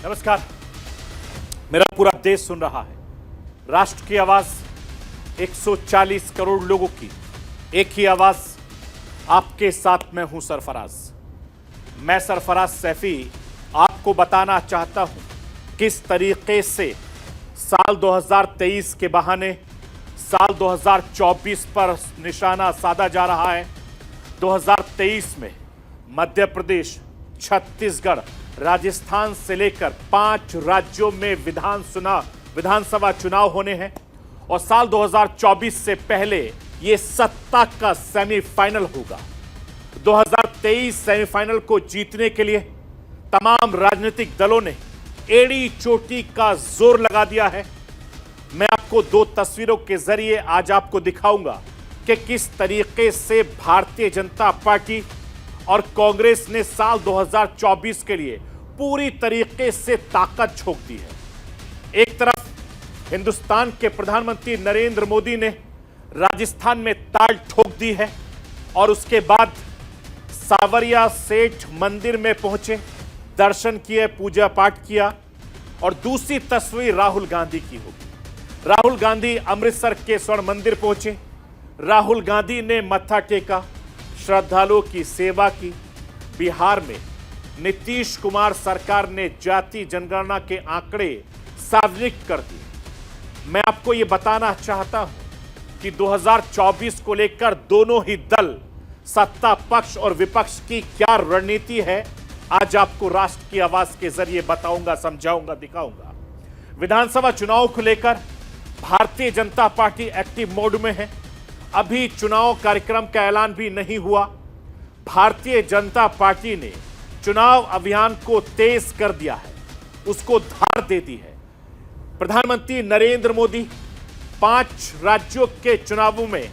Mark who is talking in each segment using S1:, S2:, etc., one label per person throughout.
S1: नमस्कार। मेरा पूरा देश सुन रहा है। राष्ट्र की आवाज 140 करोड़ लोगों की एक ही आवाज। आपके साथ मैं हूं सरफराज। मैं सरफराज सैफी आपको बताना चाहता हूं किस तरीके से साल 2023 के बहाने साल 2024 पर निशाना साधा जा रहा है। 2023 में मध्य प्रदेश, छत्तीसगढ़, राजस्थान से लेकर 5 राज्यों में विधानसभा चुनाव होने हैं और साल 2024 से पहले यह सत्ता का सेमीफाइनल होगा। 2023 सेमीफाइनल को जीतने के लिए तमाम राजनीतिक दलों ने एड़ी चोटी का जोर लगा दिया है। मैं आपको 2 तस्वीरों के जरिए आज आपको दिखाऊंगा कि किस तरीके से भारतीय जनता पार्टी और कांग्रेस ने साल 2024 के लिए पूरी तरीके से ताकत झोंक दी है। एक तरफ हिंदुस्तान के प्रधानमंत्री नरेंद्र मोदी ने राजस्थान में ताल ठोक दी है और उसके बाद सावरिया सेठ मंदिर में पहुंचे, दर्शन किए, पूजा पाठ किया। और दूसरी तस्वीर राहुल गांधी की होगी। राहुल गांधी अमृतसर के स्वर्ण मंदिर पहुंचे। राहुल गांधी ने मत्था टेका, श्रद्धालुओं की सेवा की। बिहार में नीतीश कुमार सरकार ने जाति जनगणना के आंकड़े सार्वजनिक कर दिए। मैं आपको यह बताना चाहता हूं कि 2024 को लेकर दोनों ही दल, सत्ता पक्ष और विपक्ष की क्या रणनीति है, आज आपको राष्ट्र की आवाज के जरिए बताऊंगा, समझाऊंगा, दिखाऊंगा। विधानसभा चुनाव को लेकर Bharatiya Janata party active mode में है। अभी चुनाव कार्यक्रम का ऐलान भी नहीं हुआ। भारतीय जनता पार्टी ने चुनाव अभियान को तेज कर दिया है, उसको धार दे दी है। प्रधानमंत्री नरेंद्र मोदी 5 राज्यों के चुनावों में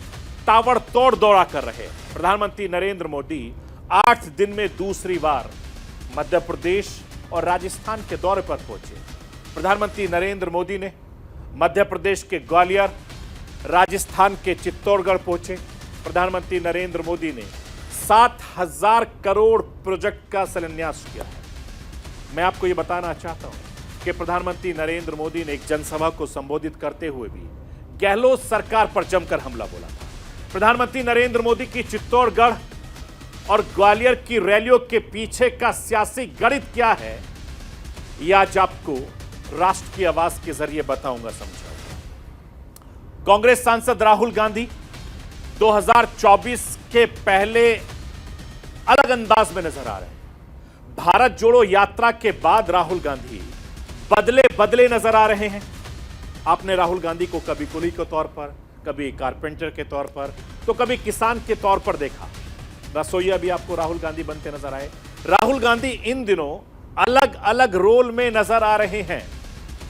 S1: ताबड़तोड़ दौरा कर रहे हैं। प्रधानमंत्री नरेंद्र मोदी 8 दिन में दूसरी बार मध्य प्रदेश और राजस्थान के दौरे पर पहुंचे। प्रधानमंत्री नरेंद्र मोदी ने मध्य प्रदेश के ग्वालियर, राजस्थान के चित्तौड़गढ़ पहुंचे। प्रधानमंत्री नरेंद्र मोदी ने 7,000 करोड़ प्रोजेक्ट का शिलान्यास किया है। मैं आपको यह बताना चाहता हूं कि प्रधानमंत्री नरेंद्र मोदी ने एक जनसभा को संबोधित करते हुए भी गहलोत सरकार पर जमकर हमला बोला था। प्रधानमंत्री नरेंद्र मोदी की चित्तौड़गढ़ और ग्वालियर की रैलियों के पीछे का सियासी गणित क्या है, यह आज आपको राष्ट्र की आवाज के जरिए बताऊंगा, समझाऊंगा। कांग्रेस सांसद राहुल गांधी 2024 के पहले अलग अंदाज में नजर आ रहे हैं। भारत जोड़ो यात्रा के बाद राहुल गांधी बदले नजर आ रहे हैं। आपने राहुल गांधी को कभी कुली के तौर पर, कभी कारपेंटर के तौर पर, तो कभी किसान के तौर पर देखा। रसोईया भी आपको राहुल गांधी बनते नजर आए। राहुल गांधी इन दिनों अलग अलग रोल में नजर आ रहे हैं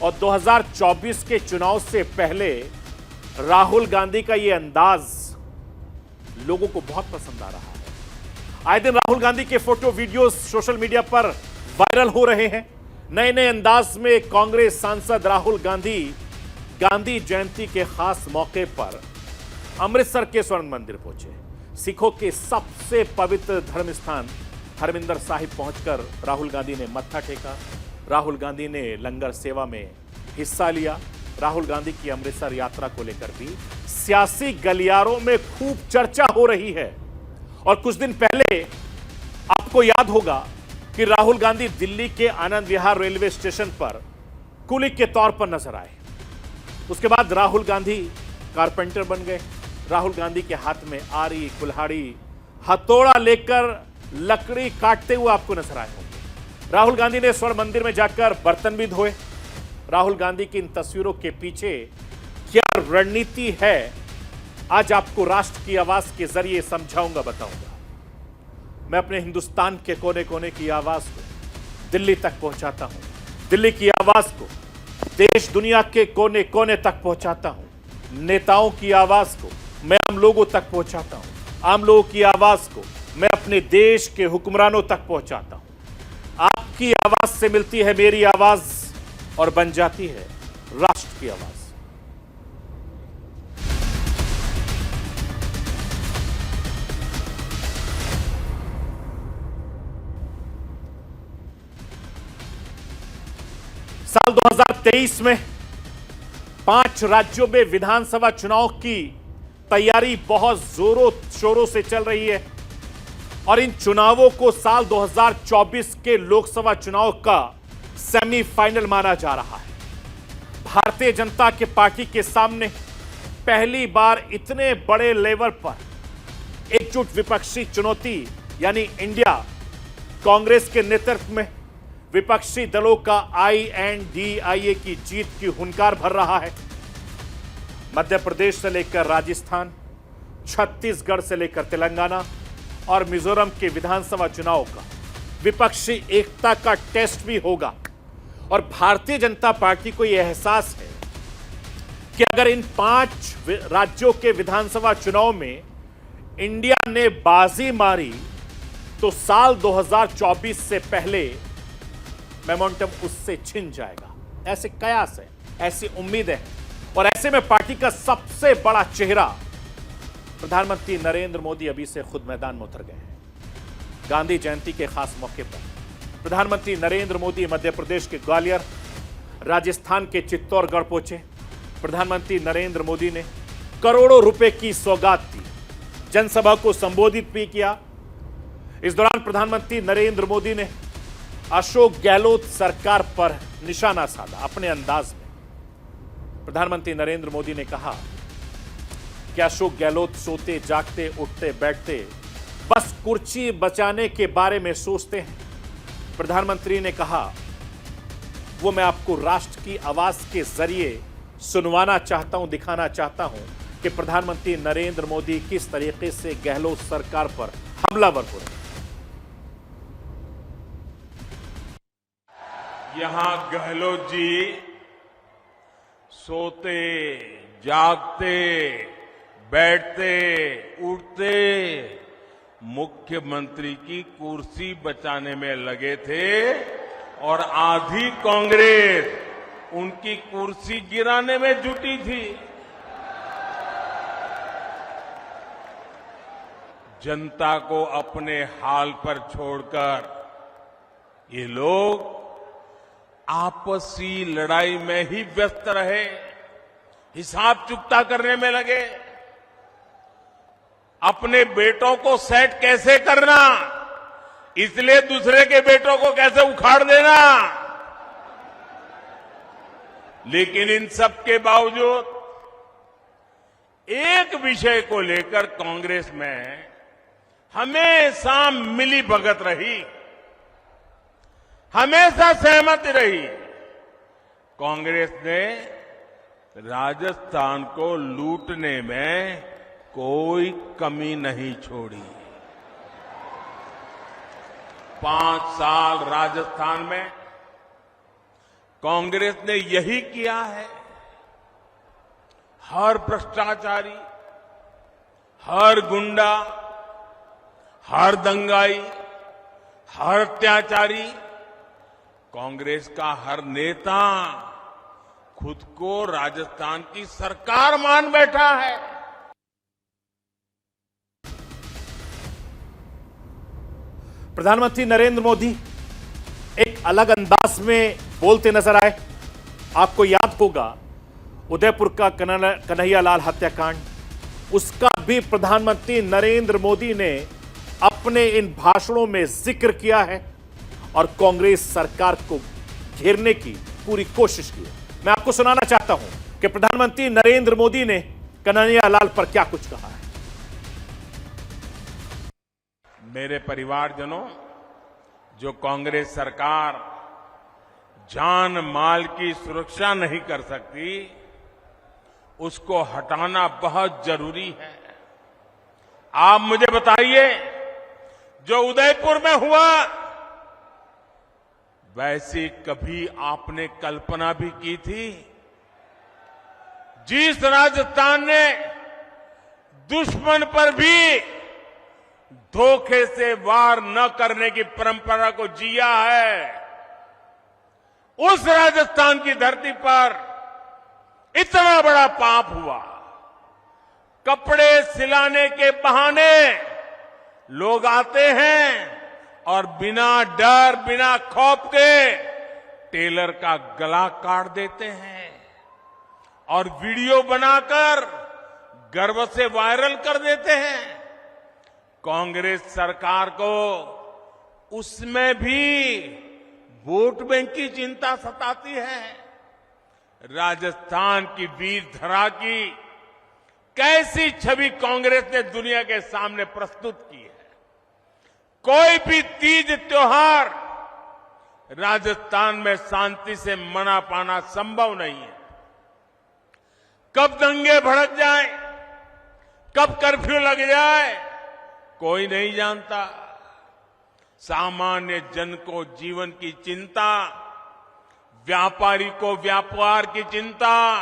S1: और 2024 के चुनाव से पहले राहुल गांधी का यह अंदाज लोगों को बहुत पसंद आ रहा है। आए दिन राहुल गांधी के फोटो वीडियोस सोशल मीडिया पर वायरल हो रहे हैं। नए नए अंदाज में कांग्रेस सांसद राहुल गांधी गांधी जयंती के खास मौके पर अमृतसर के स्वर्ण मंदिर पहुंचे। सिखों के सबसे पवित्र धर्म स्थान हरमिंदर साहिब पहुंचकर राहुल गांधी ने मत्था टेका। राहुल गांधी ने लंगर सेवा में हिस्सा लिया। राहुल गांधी की अमृतसर यात्रा को लेकर भी सियासी गलियारों में खूब चर्चा हो रही है। और कुछ दिन पहले आपको याद होगा कि राहुल गांधी दिल्ली के आनंद विहार रेलवे स्टेशन पर कुली के तौर पर नजर आए। उसके बाद राहुल गांधी कारपेंटर बन गए। राहुल गांधी के हाथ में आरी, कुल्हाड़ी, हथौड़ा लेकर लकड़ी काटते हुए आपको नजर आए होंगे। राहुल गांधी ने स्वर्ण मंदिर में जाकर बर्तन भी धोए। राहुल गांधी की इन तस्वीरों के पीछे क्या रणनीति है, आज आपको राष्ट्र की आवाज के जरिए समझाऊंगा, बताऊंगा। मैं अपने हिंदुस्तान के कोने कोने की आवाज को दिल्ली तक पहुंचाता हूं। दिल्ली की आवाज को देश दुनिया के कोने कोने तक पहुंचाता हूं। नेताओं की आवाज को मैं आम लोगों तक पहुंचाता हूं। आम लोगों की आवाज को मैं अपने देश के हुक्मरानों तक पहुंचाता हूं। आपकी आवाज से मिलती है मेरी आवाज और बन जाती है राष्ट्र की आवाज। 2023 में 5 राज्यों में विधानसभा चुनाव की तैयारी बहुत जोरों शोरों से चल रही है और इन चुनावों को साल 2024 के लोकसभा चुनाव का सेमीफाइनल माना जा रहा है। भारतीय जनता के पार्टी के सामने पहली बार इतने बड़े लेवल पर एकजुट विपक्षी चुनौती यानी इंडिया कांग्रेस के नेतृत्व में विपक्षी दलों का INDIA की जीत की हुंकार भर रहा है। मध्य प्रदेश से लेकर राजस्थान, छत्तीसगढ़ से लेकर तेलंगाना और मिजोरम के विधानसभा चुनाव का विपक्षी एकता का टेस्ट भी होगा और भारतीय जनता पार्टी को यह एहसास है कि अगर इन 5 राज्यों के विधानसभा चुनाव में इंडिया ने बाजी मारी तो साल 2024 से पहले मोमेंटम उससे छिन जाएगा। ऐसे कयास है, ऐसी उम्मीद है और ऐसे में पार्टी का सबसे बड़ा चेहरा प्रधानमंत्री नरेंद्र मोदी अभी से खुद मैदान में उतर गए हैं। गांधी जयंती के खास मौके पर प्रधानमंत्री नरेंद्र मोदी मध्य प्रदेश के ग्वालियर, राजस्थान के चित्तौड़गढ़ पहुंचे। प्रधानमंत्री नरेंद्र मोदी ने करोड़ों रुपए की सौगात दी, जनसभा को संबोधित भी किया। इस दौरान प्रधानमंत्री नरेंद्र मोदी ने अशोक गहलोत सरकार पर निशाना साधा अपने अंदाज में। प्रधानमंत्री नरेंद्र मोदी ने कहा कि अशोक गहलोत सोते जागते उठते बैठते बस कुर्सी बचाने के बारे में सोचते हैं। प्रधानमंत्री ने कहा वो मैं आपको राष्ट्र की आवाज के जरिए सुनवाना चाहता हूं, दिखाना चाहता हूं कि प्रधानमंत्री नरेंद्र मोदी किस तरीके से गहलोत सरकार पर हमलावर हो रहे हैं।
S2: यहां गहलोत जी सोते जागते बैठते उठते मुख्यमंत्री की कुर्सी बचाने में लगे थे और आधी कांग्रेस उनकी कुर्सी गिराने में जुटी थी। जनता को अपने हाल पर छोड़कर ये लोग आपसी लड़ाई में ही व्यस्त रहे, हिसाब चुकता करने में लगे। अपने बेटों को सेट कैसे करना, इसलिए दूसरे के बेटों को कैसे उखाड़ देना। लेकिन इन सब के बावजूद एक विषय को लेकर कांग्रेस में हमेशा मिली भगत रही, हमेशा सहमति रही। कांग्रेस ने राजस्थान को लूटने में कोई कमी नहीं छोड़ी। 5 साल राजस्थान में कांग्रेस ने यही किया है। हर भ्रष्टाचारी, हर गुंडा, हर दंगाई, हर अत्याचारी, कांग्रेस का हर नेता खुद को राजस्थान की सरकार मान बैठा है।
S1: प्रधानमंत्री नरेंद्र मोदी एक अलग अंदाज में बोलते नजर आए। आपको याद होगा उदयपुर का कन्हैयालाल हत्याकांड, उसका भी प्रधानमंत्री नरेंद्र मोदी ने अपने इन भाषणों में जिक्र किया है और कांग्रेस सरकार को घेरने की पूरी कोशिश की है। मैं आपको सुनाना चाहता हूं कि प्रधानमंत्री नरेंद्र मोदी ने कन्हैयालाल पर क्या कुछ कहा है।
S2: मेरे परिवारजनों, जो कांग्रेस सरकार जान माल की सुरक्षा नहीं कर सकती, उसको हटाना बहुत जरूरी है। आप मुझे बताइए, जो उदयपुर में हुआ वैसी कभी आपने कल्पना भी की थी? जिस राजस्थान ने दुश्मन पर भी धोखे से वार न करने की परंपरा को जिया है, उस राजस्थान की धरती पर इतना बड़ा पाप हुआ। कपड़े सिलाने के बहाने लोग आते हैं और बिना डर, बिना खौफ के टेलर का गला काट देते हैं और वीडियो बनाकर गर्व से वायरल कर देते हैं। कांग्रेस सरकार को उसमें भी वोट बैंक की चिंता सताती है। राजस्थान की वीर धरा की कैसी छवि कांग्रेस ने दुनिया के सामने प्रस्तुत की है। कोई भी तीज त्योहार राजस्थान में शांति से मना पाना संभव नहीं है। कब दंगे भड़क जाए, कब कर्फ्यू लग जाए, कोई नहीं जानता। सामान्य जन को जीवन की चिंता, व्यापारी को व्यापार की चिंता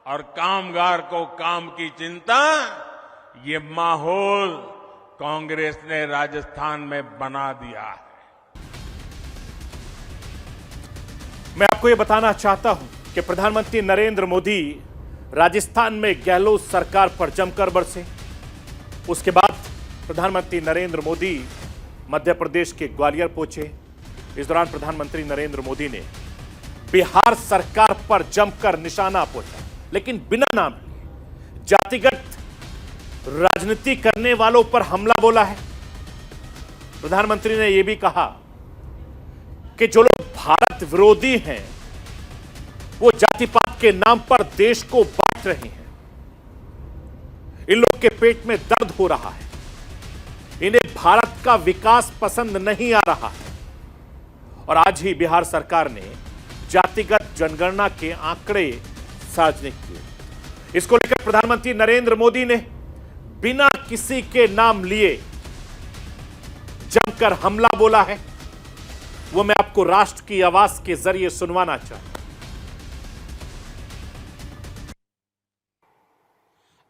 S2: और कामगार को काम की चिंता, ये माहौल कांग्रेस ने राजस्थान में बना दिया है।
S1: मैं आपको ये बताना चाहता हूं कि प्रधानमंत्री नरेंद्र मोदी राजस्थान में गहलोत सरकार पर जमकर बरसे। उसके बाद प्रधानमंत्री नरेंद्र मोदी मध्य प्रदेश के ग्वालियर पहुंचे। इस दौरान प्रधानमंत्री नरेंद्र मोदी ने बिहार सरकार पर जमकर निशाना पोता, लेकिन बिना नाम लिए जातिगत राजनीति करने वालों पर हमला बोला है। प्रधानमंत्री ने यह भी कहा कि जो लोग भारत विरोधी हैं वो जाति पात के नाम पर देश को बांट रहे हैं। इन लोग के पेट में दर्द हो रहा है, इन्हें भारत का विकास पसंद नहीं आ रहा है। और आज ही बिहार सरकार ने जातिगत जनगणना के आंकड़े सार्वजनिक किए। इसको लेकर प्रधानमंत्री नरेंद्र मोदी ने बिना किसी के नाम लिए जमकर हमला बोला है। वो मैं आपको राष्ट्र की आवाज के जरिए सुनवाना चाहता हूं।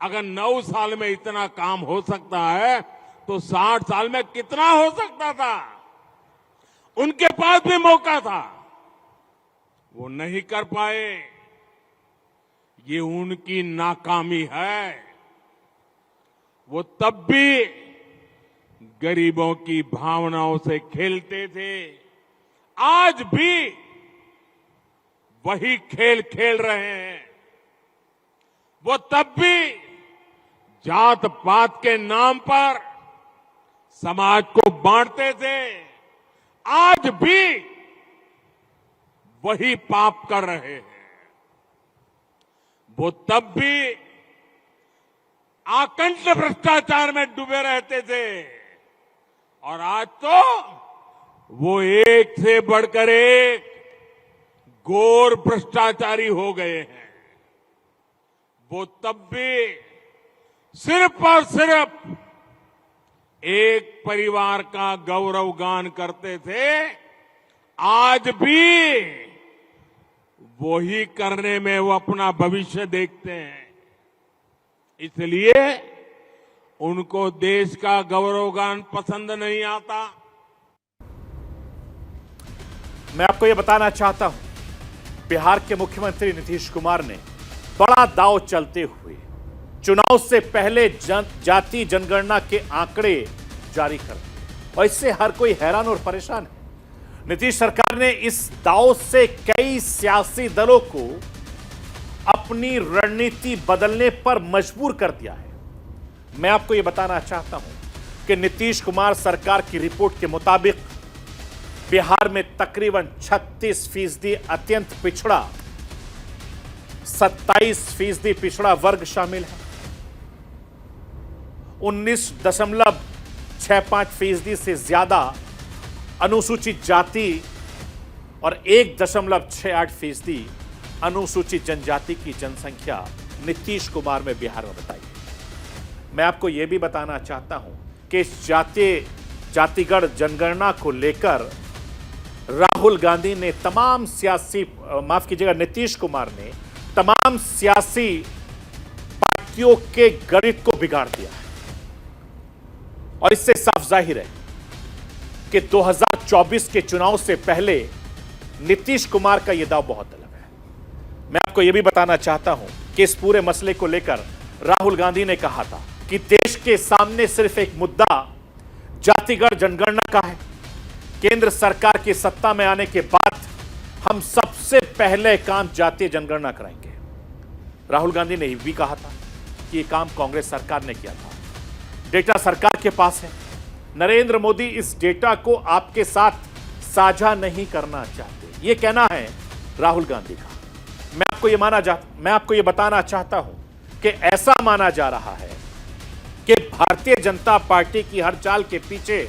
S2: अगर 9 साल में इतना काम हो सकता है तो 60 साल में कितना हो सकता था। उनके पास भी मौका था, वो नहीं कर पाए। ये उनकी नाकामी है। वो तब भी गरीबों की भावनाओं से खेलते थे, आज भी वही खेल खेल रहे हैं। वो तब भी जात पात के नाम पर समाज को बांटते थे, आज भी वही पाप कर रहे हैं। वो तब भी आकंठ भ्रष्टाचार में डूबे रहते थे और आज तो वो एक से बढ़कर एक घोर भ्रष्टाचारी हो गए हैं। वो तब भी सिर्फ और सिर्फ एक परिवार का गौरव गान करते थे, आज भी वही करने में वो अपना भविष्य देखते हैं। इसलिए उनको देश का गौरव गान पसंद नहीं आता।
S1: मैं आपको यह बताना चाहता हूं, बिहार के मुख्यमंत्री नीतीश कुमार ने बड़ा दांव चलते हुए चुनाव से पहले जाति जनगणना के आंकड़े जारी कर दिए और इससे हर कोई हैरान और परेशान है। नीतीश सरकार ने इस दांव से कई सियासी दलों को अपनी रणनीति बदलने पर मजबूर कर दिया है। मैं आपको यह बताना चाहता हूं कि नीतीश कुमार सरकार की रिपोर्ट के मुताबिक बिहार में तकरीबन 36% अत्यंत पिछड़ा, 27% पिछड़ा वर्ग शामिल है, 19.65% से ज्यादा अनुसूचित जाति और 1.68% अनुसूचित जनजाति की जनसंख्या नीतीश कुमार में बिहार में बताई है। मैं आपको यह भी बताना चाहता हूं कि इस जातिगत जनगणना को लेकर राहुल गांधी ने तमाम सियासी, माफ कीजिएगा, नीतीश कुमार ने तमाम सियासी पार्टियों के गणित को बिगाड़ दिया है। और इससे साफ जाहिर है कि 2024 के चुनाव से पहले नीतीश कुमार का यह दांव बहुत अलग है। मैं आपको यह भी बताना चाहता हूं कि इस पूरे मसले को लेकर राहुल गांधी ने कहा था कि देश के सामने सिर्फ एक मुद्दा जातिगत जनगणना का है। केंद्र सरकार की सत्ता में आने के बाद हम सबसे पहले काम जातीय जनगणना कराएंगे। राहुल गांधी ने भी कहा था कि यह काम कांग्रेस सरकार ने किया था। डेटा सरकार के पास है। नरेंद्र मोदी इस डेटा को आपके साथ साझा नहीं करना चाहते, यह कहना है राहुल गांधी का। मैं आपको यह बताना चाहता हूं कि ऐसा माना जा रहा है कि भारतीय जनता पार्टी की हर चाल के पीछे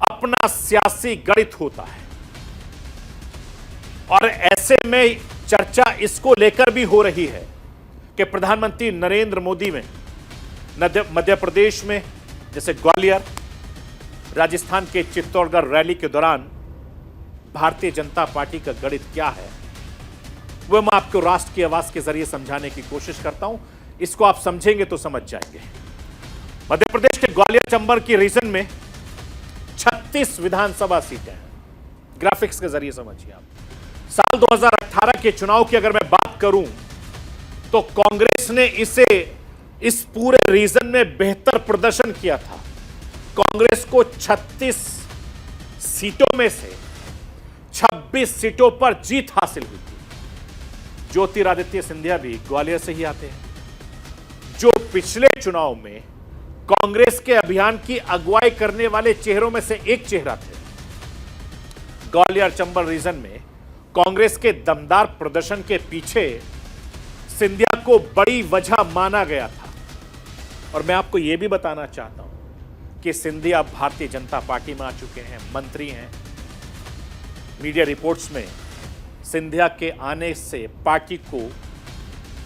S1: अपना सियासी गणित होता है, और ऐसे में चर्चा इसको लेकर भी हो रही है कि प्रधानमंत्री नरेंद्र मोदी में मध्य प्रदेश में जैसे ग्वालियर, राजस्थान के चित्तौड़गढ़ रैली के दौरान भारतीय जनता पार्टी का गणित क्या है, वह मैं आपको राष्ट्र की आवाज के जरिए समझाने की कोशिश करता हूं। इसको आप समझेंगे तो समझ जाएंगे। मध्य प्रदेश के ग्वालियर चंबल की रीजन में 36 विधानसभा सीटें हैं। ग्राफिक्स के जरिए समझिए आप। साल 2018 के चुनाव की अगर मैं बात करूं तो कांग्रेस ने इस पूरे रीजन में बेहतर प्रदर्शन किया था। कांग्रेस को 36 सीटों में से 26 सीटों पर जीत हासिल हुई थी। ज्योतिरादित्य सिंधिया भी ग्वालियर से ही आते हैं, जो पिछले चुनाव में कांग्रेस के अभियान की अगुवाई करने वाले चेहरों में से एक चेहरा थे। ग्वालियर चंबल रीजन में कांग्रेस के दमदार प्रदर्शन के पीछे सिंधिया को बड़ी वजह माना गया था। और मैं आपको यह भी बताना चाहता हूं कि सिंधिया भारतीय जनता पार्टी में आ चुके हैं, मंत्री हैं। मीडिया रिपोर्ट्स में सिंधिया के आने से पार्टी को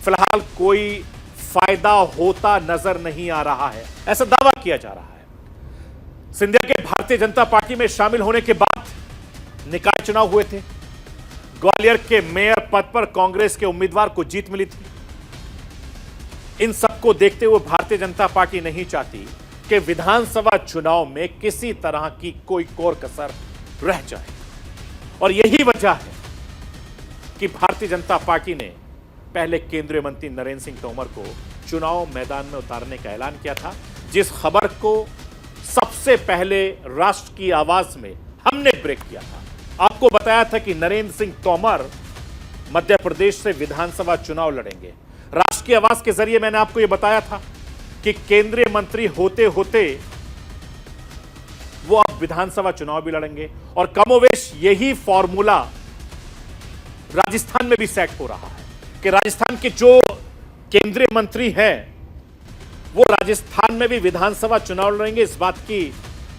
S1: फिलहाल कोई फायदा होता नजर नहीं आ रहा है, ऐसा दावा किया जा रहा है। सिंधिया के भारतीय जनता पार्टी में शामिल होने के बाद निकाय चुनाव हुए थे। ग्वालियर के मेयर पद पर कांग्रेस के उम्मीदवार को जीत मिली थी। इन सबको देखते हुए भारतीय जनता पार्टी नहीं चाहती कि विधानसभा चुनाव में किसी तरह की कोई कोर कसर रह जाए, और यही वजह है कि भारतीय जनता पार्टी ने पहले केंद्रीय मंत्री नरेंद्र सिंह तोमर को चुनाव मैदान में उतारने का ऐलान किया था, जिस खबर को सबसे पहले राष्ट्र की आवाज में हमने ब्रेक किया था। आपको बताया था कि नरेंद्र सिंह तोमर मध्य प्रदेश से विधानसभा चुनाव लड़ेंगे। राष्ट्र की आवाज के जरिए मैंने आपको यह बताया था कि केंद्रीय मंत्री होते होते वो अब विधानसभा चुनाव भी लड़ेंगे, और कमोवेश यही फॉर्मूला राजस्थान में भी सेट हो रहा है कि राजस्थान के जो केंद्रीय मंत्री हैं वो राजस्थान में भी विधानसभा चुनाव लड़ेंगे। इस बात की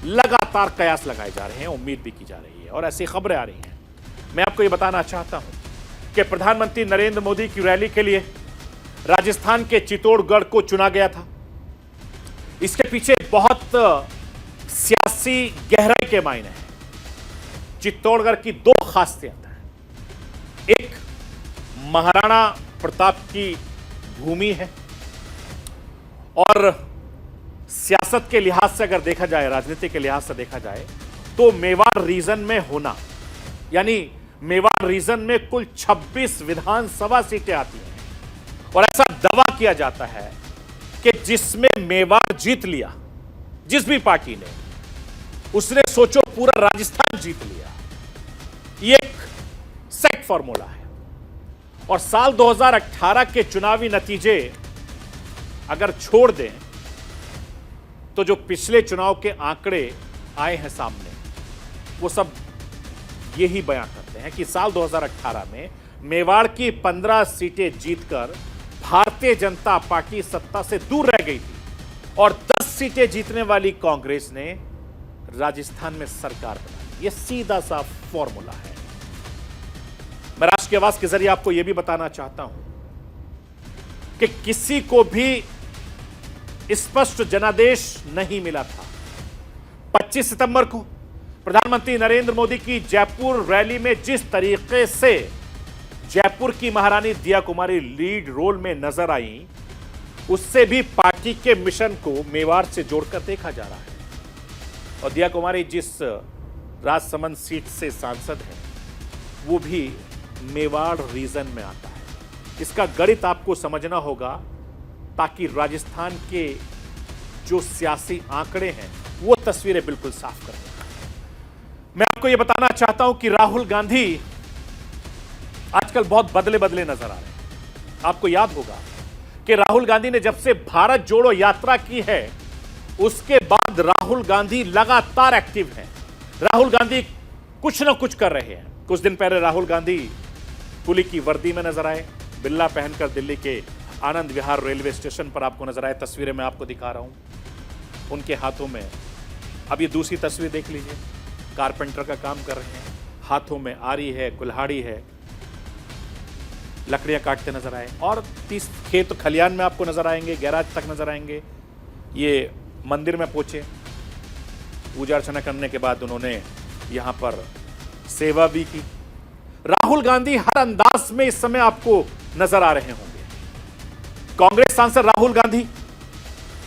S1: लगातार कयास लगाए जा रहे हैं, उम्मीद भी की जा रही है, और ऐसी खबरें आ रही हैं। मैं आपको यह बताना चाहता हूं कि प्रधानमंत्री नरेंद्र मोदी की रैली के लिए राजस्थान के चित्तौड़गढ़ को चुना गया था। इसके पीछे बहुत सियासी गहराई के मायने हैं। चित्तौड़गढ़ की दो खासियत हैं। एक, महाराणा प्रताप की भूमि है, और सियासत के लिहाज से अगर देखा जाए, राजनीति के लिहाज से देखा जाए, तो मेवाड़ रीजन में होना, यानी मेवाड़ रीजन में कुल 26 विधानसभा सीटें आती हैं, और ऐसा दावा किया जाता है कि जिसमें मेवाड़ जीत लिया, जिस भी पार्टी ने, उसने सोचो पूरा राजस्थान जीत लिया। ये एक सेट फॉर्मूला है। और साल 2018 के चुनावी नतीजे अगर छोड़ दें तो जो पिछले चुनाव के आंकड़े आए हैं सामने, वो सब यही बयान करते हैं कि साल 2018 में मेवाड़ की 15 सीटें जीतकर भारतीय जनता पार्टी सत्ता से दूर रह गई थी, और 10 सीटें जीतने वाली कांग्रेस ने राजस्थान में सरकार बनाई। यह सीधा सा फॉर्मूला है। मैं राष्ट्र की आवाज के जरिए आपको यह भी बताना चाहता हूं कि किसी को भी स्पष्ट जनादेश नहीं मिला था। 25 सितंबर को प्रधानमंत्री नरेंद्र मोदी की जयपुर रैली में जिस तरीके से जयपुर की महारानी दिया कुमारी लीड रोल में नजर आई, उससे भी पार्टी के मिशन को मेवाड़ से जोड़कर देखा जा रहा है। और दिया कुमारी जिस राजसमंद सीट से सांसद है, वो भी मेवाड़ रीजन में आता है। इसका गणित आपको समझना होगा, ताकि राजस्थान के जो सियासी आंकड़े हैं वो तस्वीरें बिल्कुल साफ कर दें। मैं आपको यह बताना चाहता हूं कि राहुल गांधी आजकल बहुत बदले बदले नजर आ रहे हैं। आपको याद होगा कि राहुल गांधी ने जब से भारत जोड़ो यात्रा की है, उसके बाद राहुल गांधी लगातार एक्टिव हैं। राहुल गांधी कुछ ना कुछ कर रहे हैं। कुछ दिन पहले राहुल गांधी पुलिस की वर्दी में नजर आए, बिल्ला पहनकर दिल्ली के आनंद विहार रेलवे स्टेशन पर आपको नजर आए। तस्वीरें मैं आपको दिखा रहा हूं। उनके हाथों में, अब ये दूसरी तस्वीर देख लीजिए, कारपेंटर का काम कर रहे हैं, हाथों में आरी है, कुल्हाड़ी है, लकड़ियां काटते नजर आए। और 30 खेत खलियान में आपको नजर आएंगे, गैराज तक नजर आएंगे। ये मंदिर में पहुंचे, पूजा अर्चना करने के बाद उन्होंने यहां पर सेवा भी की। राहुल गांधी हर अंदाज में इस समय आपको नजर आ रहे होंगे। कांग्रेस सांसद राहुल गांधी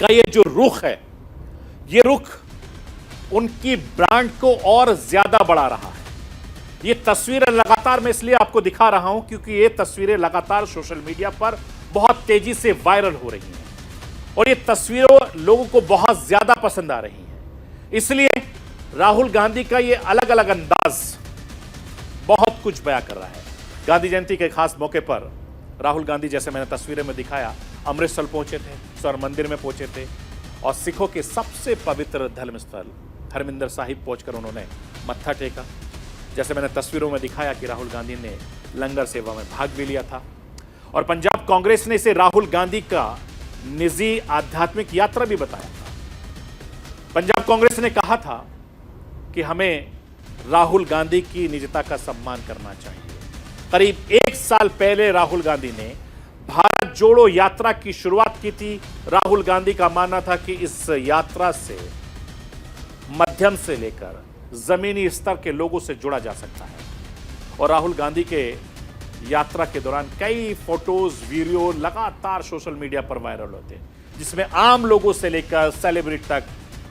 S1: का ये जो रुख है, ये रुख उनकी ब्रांड को और ज्यादा बढ़ा रहा है। ये तस्वीरें लगातार मैं इसलिए आपको दिखा रहा हूं क्योंकि ये तस्वीरें लगातार सोशल मीडिया पर बहुत तेजी से वायरल हो रही हैं और ये तस्वीरें लोगों को बहुत ज्यादा पसंद आ रही हैं। इसलिए राहुल गांधी का ये अलग अलग अंदाज बहुत कुछ बयां कर रहा है। गांधी जयंती के खास मौके पर राहुल गांधी, जैसे मैंने तस्वीरें में दिखाया, अमृतसर पहुंचे थे, स्वर्ण मंदिर में पहुंचे थे और सिखों के सबसे पवित्र धर्म स्थल हरमिंदर साहिब पहुंचकर उन्होंने मत्था टेका। जैसे मैंने तस्वीरों में दिखाया कि राहुल गांधी ने लंगर सेवा में भाग भी लिया था और पंजाब कांग्रेस ने इसे राहुल गांधी का निजी आध्यात्मिक यात्रा भी बताया था। पंजाब कांग्रेस ने कहा था कि हमें राहुल गांधी की निजता का सम्मान करना चाहिए। करीब 1 साल पहले राहुल गांधी ने भारत जोड़ो यात्रा की शुरुआत की थी। राहुल गांधी का मानना था कि इस यात्रा से मध्यम से लेकर जमीनी स्तर के लोगों से जुड़ा जा सकता है और राहुल गांधी के यात्रा के दौरान कई फोटोज, वीडियो लगातार सोशल मीडिया पर वायरल होते हैं, जिसमें आम लोगों से लेकर सेलिब्रिटी तक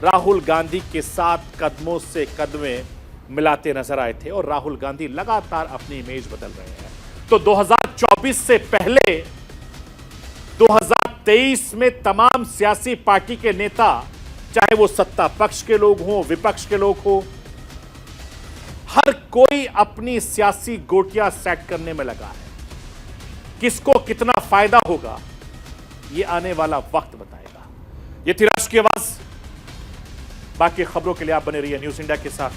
S1: राहुल गांधी के साथ कदमों से कदमें मिलाते नजर आए थे और राहुल गांधी लगातार अपनी इमेज बदल रहे हैं। तो 2024 से पहले 2023 में तमाम सियासी पार्टी के नेता, चाहे वो सत्ता पक्ष के लोग हों, विपक्ष के लोग हों, हर कोई अपनी सियासी गोटियां सेट करने में लगा है। किसको कितना फायदा होगा, यह आने वाला वक्त बताएगा। यह थी राष्ट्र की आवाज। बाकी खबरों के लिए आप बने रहिए न्यूज़ इंडिया के साथ।